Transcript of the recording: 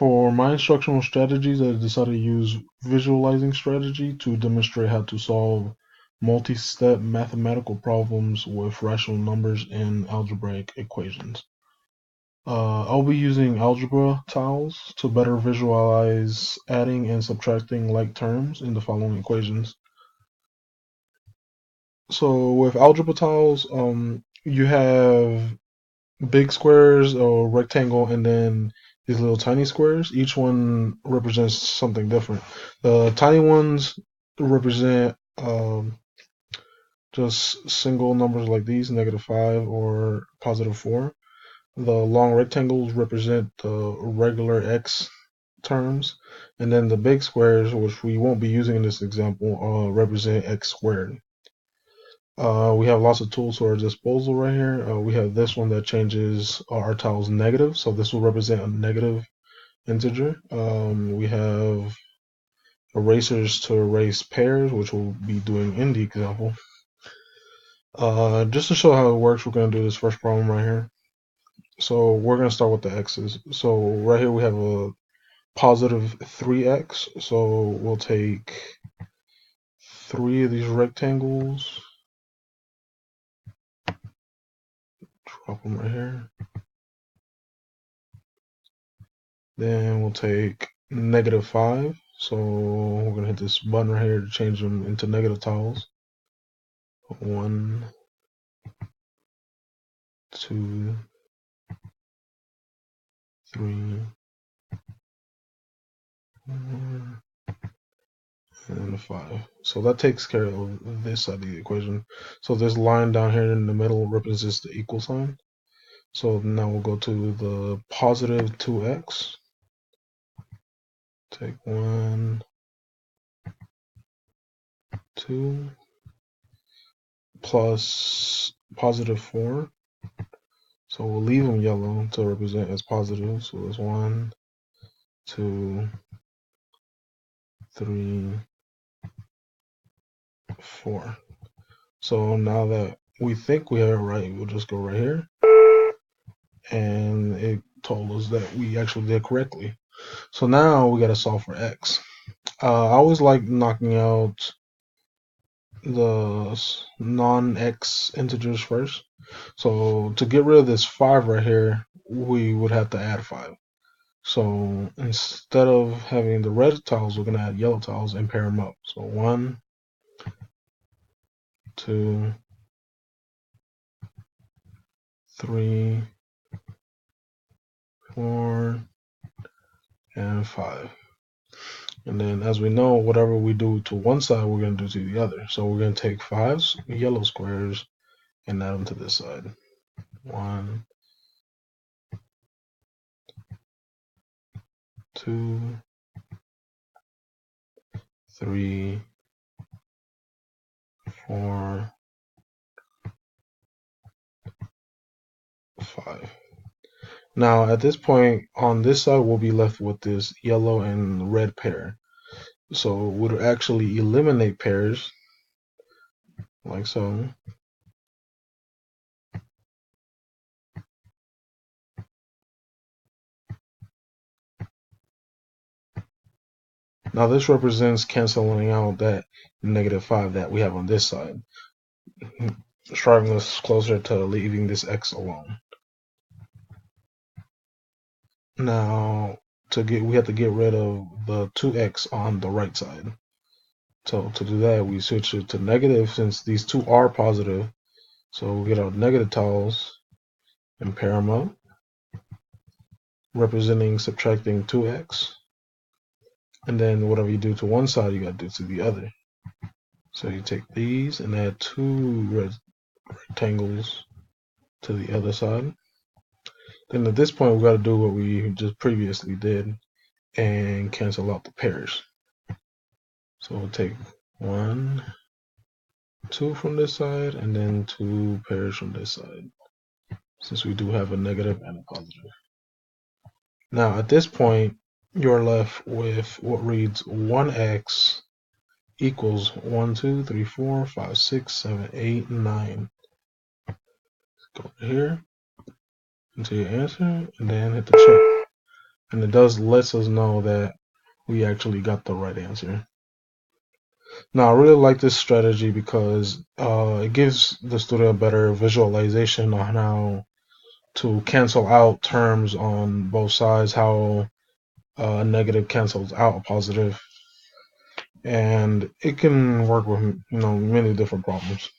For my instructional strategies, I decided to use visualizing strategy to demonstrate how to solve multi-step mathematical problems with rational numbers and algebraic equations. I'll be using algebra tiles to better visualize adding and subtracting like terms in the following equations. So with algebra tiles, you have big squares or rectangle and then these little tiny squares. Each one represents something different. The tiny ones represent just single numbers like these, -5 or +4. The long rectangles represent the regular x terms, and then the big squares, which we won't be using in this example, represent x squared. We have lots of tools to our disposal right here. We have this one that changes our tiles negative, so this will represent a negative integer. We have erasers to erase pairs, which we'll be doing in the example. Just to show how it works, we're going to do this first problem right here. So we're going to start with the x's. So right here we have a positive 3x, so we'll take 3 of these rectangles, drop them right here. Then we'll take -5. So we're gonna hit this button right here to change them into negative tiles. 1, 2, 3, 4, and 5. So that takes care of this side of the equation. So this line down here in the middle represents the equal sign. So now we'll go to the positive 2x. Take 1, 2, plus +4. So we'll leave them yellow to represent as positive. So there's 1, 2, 3, 4. So now that we think we have it right, we'll just go right here. And it told us that we actually did correctly. So now we got to solve for x. I always like knocking out the non-x integers first. So to get rid of this 5 right here, we would have to add 5. So instead of having the red tiles, we're going to add yellow tiles and pair them up. So 1, 2, 3, 4, and 5. And then as we know, whatever we do to one side, we're going to do to the other. So we're going to take 5 yellow squares and add them to this side. 1, 2, 3, 4, 5. Now at this point on this side, we'll be left with this yellow and red pair. So we'll actually eliminate pairs like so. Now this represents canceling out that -5 that we have on this side, driving us closer to leaving this x alone. Now we have to get rid of the 2x on the right side. So to do that, we switch it to negative since these two are positive. So we get our negative tiles and pair them up, representing subtracting 2x. And then whatever you do to one side, you got to do to the other. So you take these and add 2 rectangles to the other side. Then at this point, we got to do what we just previously did and cancel out the pairs. So we'll take 1, 2 from this side, and then 2 pairs from this side, since we do have a negative and a positive. Now at this point, you're left with what reads 1x equals 1, 2, 3, 4, 5, 6, 7, 8, 9. Go here into your answer and then hit the check. and it does lets us know that we actually got the right answer. Now, I really like this strategy because it gives the student a better visualization on how to cancel out terms on both sides, how a negative cancels out a positive, and it can work with many different problems.